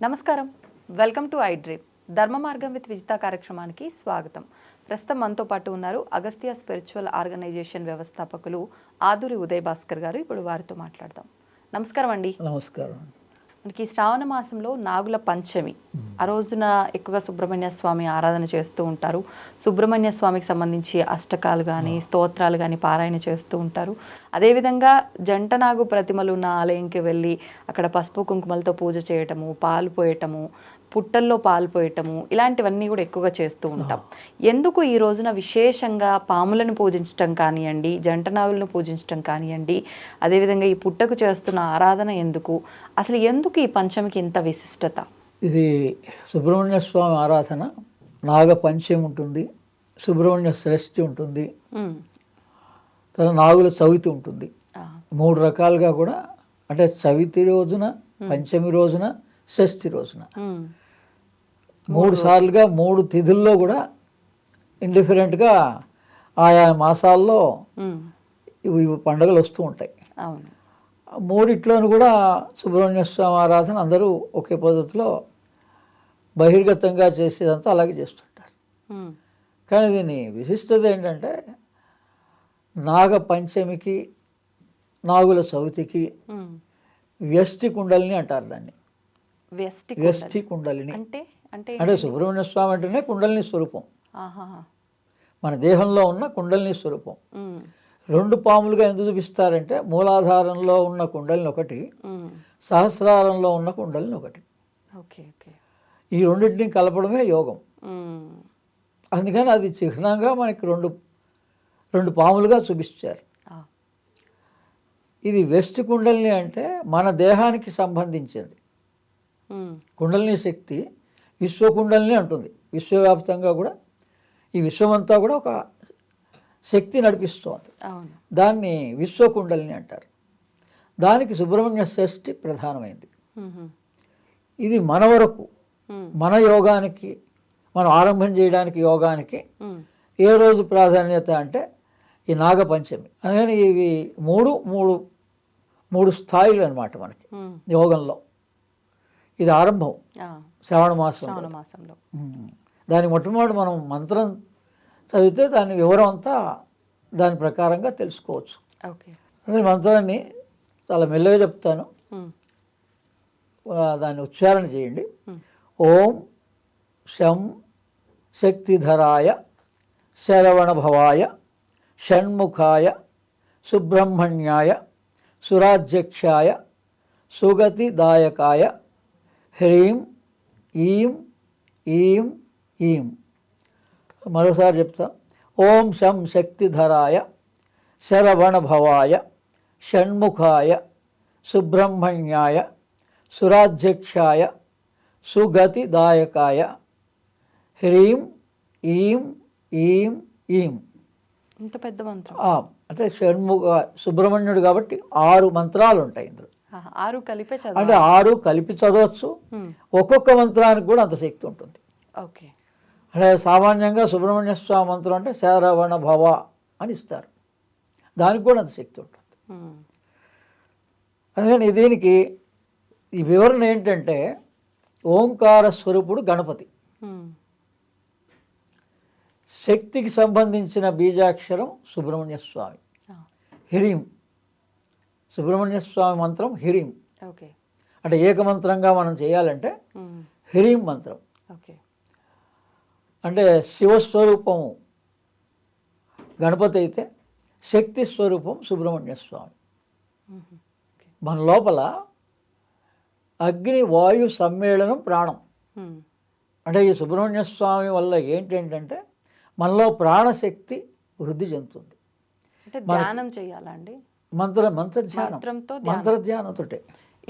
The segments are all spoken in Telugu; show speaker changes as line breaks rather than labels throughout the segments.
నమస్కారం, వెల్కమ్ టు ఐ డ్రీమ్. ధర్మ మార్గం విత్ విజిత కార్యక్రమానికి స్వాగతం. ప్రస్తుతం మనతో పాటు ఉన్నారు అగస్త్య స్పిరిచువల్ ఆర్గనైజేషన్ వ్యవస్థాపకులు ఆదూరి ఉదయ్ భాస్కర్ గారు. ఇప్పుడు వారితో మాట్లాడదాం. నమస్కారం అండి.
నమస్కారం.
మనకి శ్రావణ మాసంలో నాగుల పంచమి, ఆ రోజున ఎక్కువగా సుబ్రహ్మణ్య స్వామి ఆరాధన చేస్తూ ఉంటారు. సుబ్రహ్మణ్య స్వామికి సంబంధించి అష్టకాలు కానీ స్తోత్రాలు కానీ పారాయణ చేస్తూ ఉంటారు. అదేవిధంగా జంట నాగు ప్రతిమలు ఉన్న ఆలయంకి వెళ్ళి అక్కడ పసుపు కుంకుమలతో పూజ చేయటము, పాలు పోయటము, పుట్టల్లో పాలు పోయటము, ఇలాంటివన్నీ కూడా ఎక్కువగా చేస్తూ ఉంటాం. ఎందుకు ఈ రోజున విశేషంగా పాములను పూజించటం కానివ్వండి, జంట నాగులను పూజించటం కానివ్వండి, అదేవిధంగా ఈ పుట్టకు చేస్తున్న ఆరాధన ఎందుకు, అసలు ఎందుకు ఈ పంచమికి ఇంత విశిష్టత?
ఇది సుబ్రహ్మణ్య స్వామి ఆరాధన. నాగ పంచమి ఉంటుంది, సుబ్రహ్మణ్య షష్ఠి ఉంటుంది, తర్వాత నాగుల చవితి ఉంటుంది. 3 రకాలుగా కూడా, అంటే చవితి రోజున, పంచమి రోజున, షష్ఠి రోజున 3 సార్లుగా 3 తిథుల్లో కూడా ఇండిఫరెంట్గా ఆయా మాసాల్లో ఇవి పండుగలు వస్తూ ఉంటాయి. మూడిట్లోనూ కూడా సుబ్రహ్మణ్య స్వామి ఆరాధన అందరూ ఒకే పద్ధతిలో బహిర్గతంగా చేసేదంతా అలాగే చేస్తుంటారు. కానీ దీని విశిష్టత ఏంటంటే, నాగ పంచమికి, నాగుల చవితికి వ్యష్టి కుండలిని అంటారు. దాన్ని వ్యష్టి కుండలిని అంటే సుబ్రహ్మణ్య స్వామి అంటేనే కుండలిని స్వరూపం, మన దేహంలో ఉన్న కుండలిని స్వరూపం. 2 పాములుగా ఎందుకు చూపిస్తారంటే, మూలాధారంలో ఉన్న కుండలిని ఒకటి, సహస్రారంలో ఉన్న కుండలిని ఒకటి. ఈ రెండింటిని కలపడమే యోగం. అందుకని అది చిహ్నంగా మనకి రెండు పాములుగా చూపిస్తారు. ఇది వెస్ట్ కుండలిని అంటే మన దేహానికి సంబంధించింది. కుండలిని శక్తి విశ్వకుండలిని అంటుంది. విశ్వవ్యాప్తంగా కూడా ఈ విశ్వమంతా కూడా ఒక శక్తి నడిపిస్తోంది. దాన్ని విశ్వకుండలిని అంటారు. దానికి సుబ్రహ్మణ్య షష్ఠి ప్రధానమైంది. ఇది మన వరకు, మన యోగానికి, మనం ఆరంభం చేయడానికి యోగానికి ఏ రోజు ప్రాధాన్యత అంటే ఈ నాగపంచమి. అందుకని ఇవి మూడు స్థాయిలు అన్నమాట మనకి యోగంలో. ఇది ఆరంభం శ్రావణ మాసంలో. దాని మొట్టమొదటి మనం మంత్రం చదివితే దాని వివరం అంతా దాని ప్రకారంగా తెలుసుకోవచ్చు. అదే మంత్రాన్ని చాలా మెల్లగా చెప్తాను, దాన్ని ఉచ్చారణ చేయండి. ఓం శం శక్తిధరాయ శరవణ భవాయ షణ్ముఖాయ సుబ్రహ్మణ్యాయ సురాధ్యక్షాయ సుగతిదాయకాయ హ్రీం ఈం ఈం ఈం. మరోసారి చెప్తా. ఓం శం శక్తిధరాయ శరవణ భవాయ షణ్ముఖాయ సుబ్రహ్మణ్యాయ సురాధ్యక్షాయ సుగతిదాయకాయ హ్రీం ఈం ఈం ఈం.
ఇంత పెద్ద మంత్రం.
అంటే షణ్ముఖ సుబ్రహ్మణ్యుడు కాబట్టి 6 మంత్రాలు ఉంటాయి ఇందులో.
6 కలిపి
అంటే 6 కలిపి చదవచ్చు. ఒక్కొక్క మంత్రానికి కూడా అంత శక్తి ఉంటుంది. అంటే సామాన్యంగా సుబ్రహ్మణ్య స్వామి మంత్రం అంటే శరవణ భవ అని ఇస్తారు, దానికి కూడా అంత శక్తి ఉంటుంది. అందుకని దీనికి ఈ వివరణ ఏంటంటే, ఓంకార స్వరూపుడు గణపతి, శక్తికి సంబంధించిన బీజాక్షరం సుబ్రహ్మణ్య స్వామి. హిరీం సుబ్రహ్మణ్య స్వామి మంత్రం హిరీం. అంటే ఏకమంత్రంగా మనం చేయాలంటే హిరీం మంత్రం. అంటే శివస్వరూపము గణపతి అయితే శక్తి స్వరూపం సుబ్రహ్మణ్య స్వామి. మన లోపల అగ్ని వాయు సమ్మేళనం ప్రాణం. అంటే ఈ సుబ్రహ్మణ్య స్వామి వల్ల ఏంటంటే మనలో ప్రాణశక్తి వృద్ధి చెందుతుంది.
ధ్యానం చేయాలండి,
మంత్రధ్యానంతో.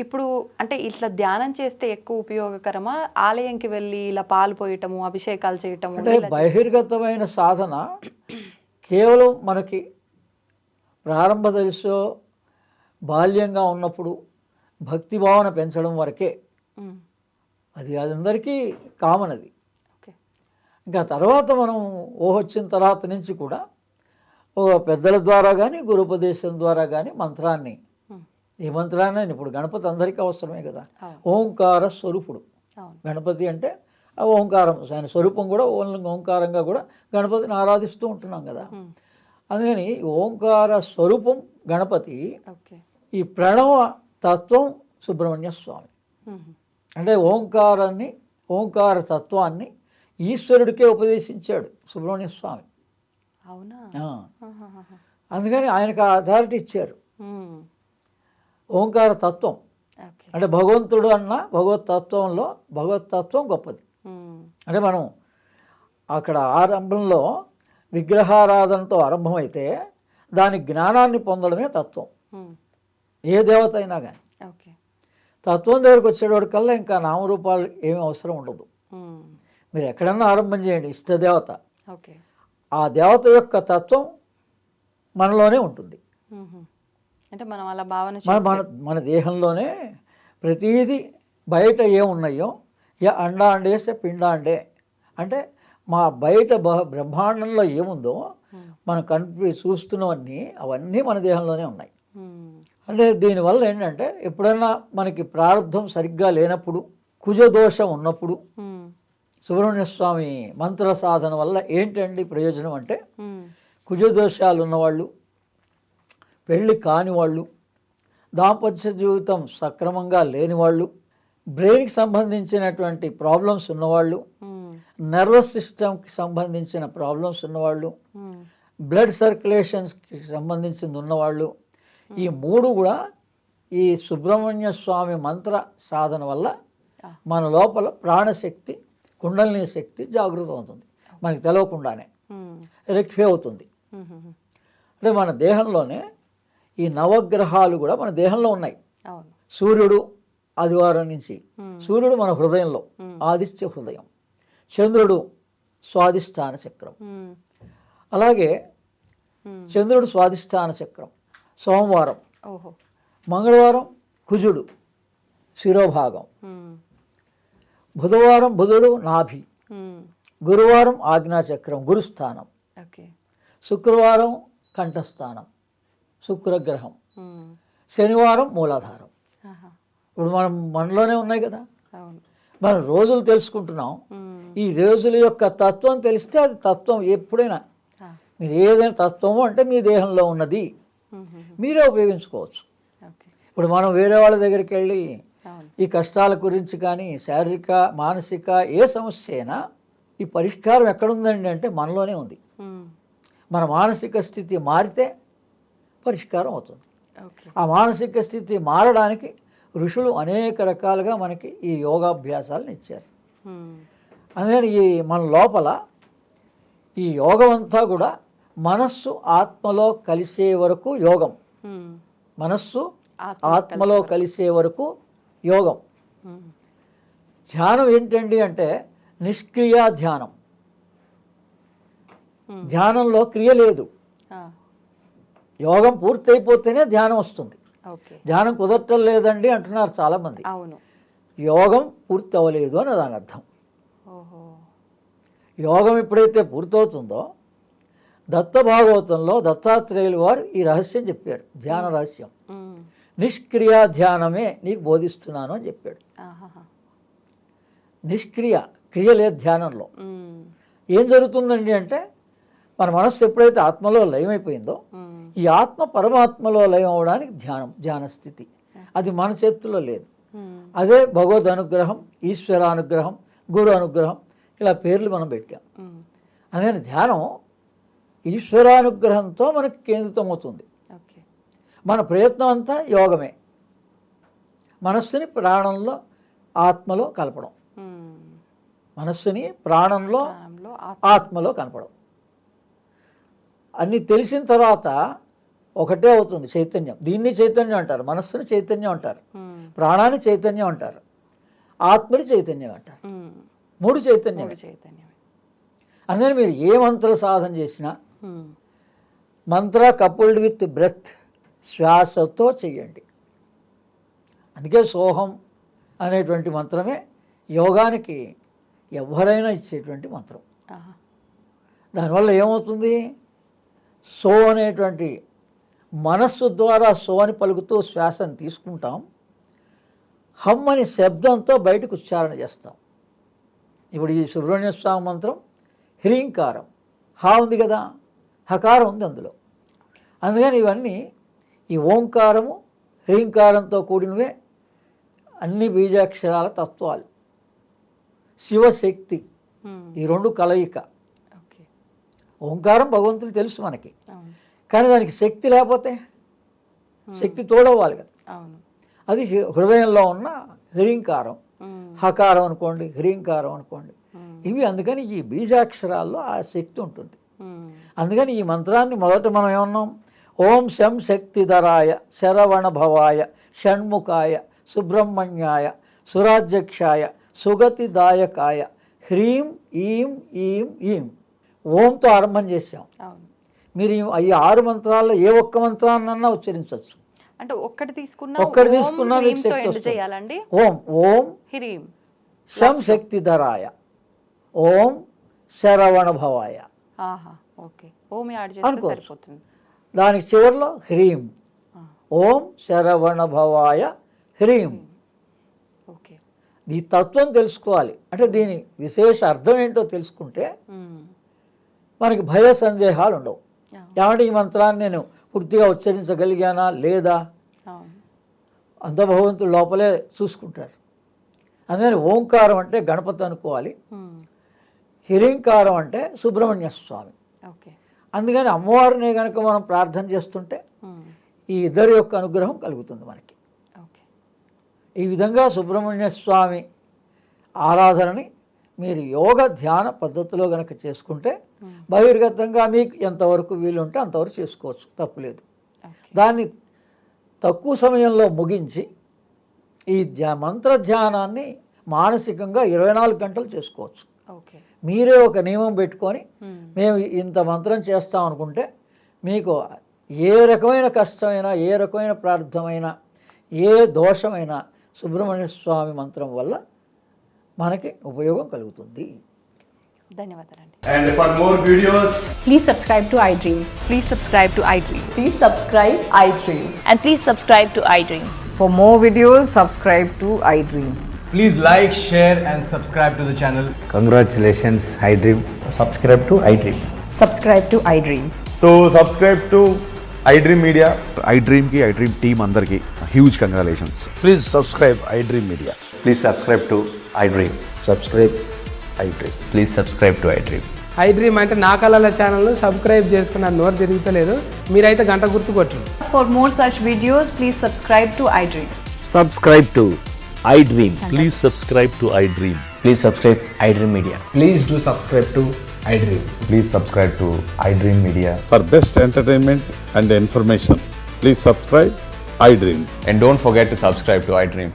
ఇప్పుడు అంటే ఇట్లా ధ్యానం చేస్తే ఎక్కువ ఉపయోగకరమా, ఆలయంకి వెళ్ళి ఇలా పాలు పోయటము, అభిషేకాలు చేయటము?
అంటే బహిర్గతమైన సాధన కేవలం మనకి ప్రారంభ దశలో బాల్యంగా ఉన్నప్పుడు భక్తి భావన పెంచడం వరకే. అది అందరికీ కామన్. అది ఇంకా తర్వాత మనం ఊహొచ్చిన తర్వాత నుంచి కూడా ఒక పెద్దల ద్వారా కానీ గురుపదేశం ద్వారా కానీ మంత్రాన్ని, ఈ మంత్రాన్ని ఇప్పుడు గణపతి అందరికీ అవసరమే కదా. ఓంకార స్వరూపుడు గణపతి అంటే ఆ ఓంకారం, ఆయన స్వరూపం కూడా ఓంకారంగా కూడా గణపతిని ఆరాధిస్తూ ఉంటున్నాం కదా. అందుకని ఓంకార స్వరూపం గణపతి, ఈ ప్రణవ తత్వం సుబ్రహ్మణ్య స్వామి. అంటే ఓంకారాన్ని, ఓంకార తత్వాన్ని ఈశ్వరుడికే ఉపదేశించాడు సుబ్రహ్మణ్య స్వామి. అందుకని ఆయనకు ఆ అథారిటీ ఇచ్చారు. ఓంకార తత్వం అంటే భగవంతుడు అన్న భగవతత్వంలో భగవతత్వం గొప్పది. అంటే మనం అక్కడ ఆరంభంలో విగ్రహారాధనతో ఆరంభమైతే దాని జ్ఞానాన్ని పొందడమే తత్వం. ఏ దేవత అయినా కానీ తత్వం దగ్గరకు వచ్చేవాడికల్లా ఇంకా నామరూపాలు ఏమీ అవసరం ఉండదు. మీరు ఎక్కడన్నా ఆరంభం చేయండి, ఇష్టదేవత, ఆ దేవత యొక్క తత్వం మనలోనే ఉంటుంది.
అంటే మనం అలా భావన
మన దేహంలోనే ప్రతీది బయట ఏమున్నాయో అండాండేసే పిండాండే అంటే మా బయట బ్రహ్మాండంలో ఏముందో మనం చూస్తున్నవన్నీ అవన్నీ మన దేహంలోనే ఉన్నాయి. అంటే దీనివల్ల ఏంటంటే ఎప్పుడన్నా మనకి ప్రారంధం సరిగ్గా లేనప్పుడు, కుజదోషం ఉన్నప్పుడు సుబ్రహ్మణ్య స్వామి మంత్ర సాధన వల్ల ఏంటండి ప్రయోజనం అంటే, కుజదోషాలు ఉన్నవాళ్ళు, పెళ్ళి కాని వాళ్ళు, దాంపత్య జీవితం సక్రమంగా లేని వాళ్ళు, బ్రెయిన్కి సంబంధించినటువంటి ప్రాబ్లమ్స్ ఉన్నవాళ్ళు, నర్వస్ సిస్టమ్కి సంబంధించిన ప్రాబ్లమ్స్ ఉన్నవాళ్ళు, బ్లడ్ సర్క్యులేషన్స్కి సంబంధించింది ఉన్నవాళ్ళు, ఈ మూడు కూడా ఈ సుబ్రహ్మణ్య స్వామి మంత్ర సాధన వల్ల మన లోపల ప్రాణశక్తి, కుండలిని శక్తి జాగృతం అవుతుంది. మనకి తెలియకుండానే రెక్టిఫై అవుతుంది. అంటే మన దేహంలోనే ఈ నవగ్రహాలు కూడా మన దేహంలో ఉన్నాయి. సూర్యుడు ఆదివారం నుంచి, సూర్యుడు మన హృదయంలో ఆదిత్య హృదయం, చంద్రుడు స్వాధిష్టాన చక్రం, అలాగే చంద్రుడు స్వాధిష్టాన చక్రం సోమవారం, మంగళవారం కుజుడు శిరోభాగం, బుధవారం బుధుడు నాభి, గురువారం ఆజ్ఞాచక్రం గురుస్థానం, శుక్రవారం కంఠస్థానం శుక్రగ్రహం, శనివారం మూలాధారం. ఇప్పుడు మనం మనలోనే ఉన్నాయి కదా, మనం రోజులు తెలుసుకుంటున్నాం. ఈ రోజుల యొక్క తత్వం తెలిస్తే అది తత్వం ఎప్పుడైనా మీరు ఏదైనా తత్వము అంటే మీ దేహంలో ఉన్నది మీరే ఉపయోగించుకోవచ్చు. ఇప్పుడు మనం వేరే వాళ్ళ దగ్గరికి వెళ్ళి ఈ కష్టాల గురించి కానీ శారీరక మానసిక ఏ సమస్య అయినా ఈ పరిష్కారం ఎక్కడుందండి అంటే మనలోనే ఉంది. మన మానసిక స్థితి మారితే పరిష్కారం అవుతుంది. ఆ మానసిక స్థితి మారడానికి ఋషులు అనేక రకాలుగా మనకి ఈ యోగాభ్యాసాలను ఇచ్చారు. అందుకని ఈ మన లోపల ఈ యోగం అంతా కూడా మనస్సు ఆత్మలో కలిసే వరకు యోగం, మనస్సు ఆత్మలో కలిసే వరకు యోగం. ధ్యానం ఏంటండి అంటే నిష్క్రియ ధ్యానం. ధ్యానంలో క్రియ లేదు. యోగం పూర్తయిపోతేనే ధ్యానం వస్తుంది. ధ్యానం కుదరటం లేదండి అంటున్నారు చాలామంది. యోగం పూర్తి అవ్వలేదు అని దాని అర్థం. యోగం ఎప్పుడైతే పూర్తవుతుందో దత్త భాగవతంలో దత్తాత్రేయులు వారు ఈ రహస్యం చెప్పారు, ధ్యాన రహస్యం. నిష్క్రియ ధ్యానమే నీకు బోధిస్తున్నాను అని చెప్పాడు. నిష్క్రియ, క్రియ లేదు ధ్యానంలో. ఏం జరుగుతుందండి అంటే మన మనస్సు ఎప్పుడైతే ఆత్మలో లయమైపోయిందో ఈ ఆత్మ పరమాత్మలో లయం అవడానికి ధ్యాన స్థితి, అది మన చేతుల్లో లేదు. అదే భగవద్ అనుగ్రహం, ఈశ్వర అనుగ్రహం, గురు అనుగ్రహం, ఇలా పేర్లు మనం పెట్టాం. అందుకని ధ్యానం ఈశ్వరానుగ్రహంతో మనకి కేంద్రితం అవుతుంది. మన ప్రయత్నం అంతా యోగమే, మనస్సుని ప్రాణంలో ఆత్మలో కలపడం, మనస్సుని ప్రాణంలో ఆత్మలో కలపడం. అన్నీ తెలిసిన తర్వాత ఒకటే అవుతుంది చైతన్యం. దీన్ని చైతన్యం అంటారు, మనస్సుని చైతన్యం అంటారు, ప్రాణాన్ని చైతన్యం అంటారు, ఆత్మని చైతన్యం అంటారు. మూడు చైతన్యం. అందుకని మీరు ఏ మంత్ర సాధన చేసినా మంత్ర కపుల్డ్ విత్ బ్రెత్, శ్వాసతో చెయ్యండి. అందుకే సోహం అనేటువంటి మంత్రమే యోగానికి ఎవరైనా ఇచ్చేటువంటి మంత్రం. దానివల్ల ఏమవుతుంది, సో అనేటువంటి మనస్సు ద్వారా సో అని పలుకుతూ శ్వాసను తీసుకుంటాం. హమ్ అని శబ్దంతో బయటకు ఉచ్చారణ చేస్తాం. ఇప్పుడు ఈ సుబ్రహ్మణ్య స్వామి మంత్రం హ్రీంకారం, హా ఉంది కదా, హకారం ఉంది అందులో. అందుకని ఇవన్నీ ఈ ఓంకారము హ్రీంకారంతో కూడినవే అన్ని బీజాక్షరాల తత్వాలు. శివశక్తి ఈ రెండు కలయిక. ఓంకారం భగవంతుడు తెలుసు మనకి, కానీ దానికి శక్తి లేకపోతే శక్తి తోడవ్వాలి కదా. అది హృదయంలో ఉన్న హ్రీంకారం, హకారం అనుకోండి, హ్రీంకారం అనుకోండి. ఇవి అందుకని ఈ బీజాక్షరాల్లో ఆ శక్తి ఉంటుంది. అందుకని ఈ మంత్రాన్ని మొదట మనం ఏమన్నాం, ఓం శం శక్తిధరాయ శరవణ భవాయ షణ్ముఖాయ సుబ్రహ్మణ్యాయ సురాధ్యక్షాయ సుగతిదాయకాయ హ్రీం ఈం ఈం ఈం ఓంతో ఆరంభం చేశాం. మీరు ఈ 6 మంత్రాల్లో ఏ ఒక్క మంత్రాన్నన్నా ఉచ్చరించవచ్చు.
అంటే ఒక్కటి తీసుకున్నా
మీకు శక్తి వస్తుంది. ఓం ఓం
హ్రీం
శం శక్తిధరాయ ఓం శరవణ భవాయ అనుకోవచ్చు. దానికి చివరిలో హ్రీం, ఓం శరవణ భవాయ హ్రీం. ఈ తత్వం తెలుసుకోవాలి. అంటే దీని విశేష అర్థం ఏంటో తెలుసుకుంటే మనకి భయ సందేహాలు ఉండవు. ఏమంటే ఈ మంత్రాన్ని నేను పూర్తిగా ఉచ్చరించగలిగానా లేదా, అంత భగవంతుడు లోపలే చూసుకుంటారు. అందుకని ఓంకారం అంటే గణపతి అనుకోవాలి, హ్రీంకారం అంటే సుబ్రహ్మణ్య స్వామి. అందుకని అమ్మవారిని కనుక మనం ప్రార్థన చేస్తుంటే ఈ ఇద్దరి యొక్క అనుగ్రహం కలుగుతుంది మనకి. ఈ విధంగా సుబ్రహ్మణ్య స్వామి ఆరాధనని మీరు యోగ ధ్యాన పద్ధతిలో కనుక చేసుకుంటే బహిర్గతంగా మీకు ఎంతవరకు వీలుంటే అంతవరకు చేసుకోవచ్చు, తప్పులేదు. దాన్ని తక్కువ సమయంలో ముగించి ఈ మంత్ర ధ్యానాన్ని మానసికంగా 24 గంటలు చేసుకోవచ్చు. మీరే ఒక నియమం పెట్టుకొని మేము ఇంత మంత్రం చేస్తాం అనుకుంటే మీకు ఏ రకమైన కష్టమైనా, ఏ రకమైన ప్రార్థమైనా, ఏ దోషమైనా సుబ్రహ్మణ్య స్వామి మంత్రం వల్ల మనకి ఉపయోగం కలుగుతుంది.
ధన్యవాదాలండి.
And for more videos,
Please subscribe to iDream.
Please subscribe to iDream.
Please subscribe iDream.
And please subscribe to iDream.
For more videos, subscribe to iDream.
please like, share and subscribe to the channel.
Congratulations, iDream.
Subscribe to iDream.
Subscribe to iDream.
So subscribe to iDream Media.
iDream team andarki huge congratulations.
Please subscribe iDream Media.
Please subscribe to iDream.
Subscribe iDream.
Please subscribe to iDream.
iDream అంటే నా కళల ఛానల్ను సబ్స్క్రైబ్ చేసుకున్న నోరు తిరుగుతలేదు, మీరైతే గంట గుర్తు కొట్టండి.
For more such videos, please subscribe to iDream.
Subscribe to iDream.
Please subscribe to iDream.
Please subscribe iDream Media.
Please do subscribe to iDream.
Please subscribe to iDream Media.
For best entertainment and information, please subscribe iDream.
And don't forget to subscribe to iDream.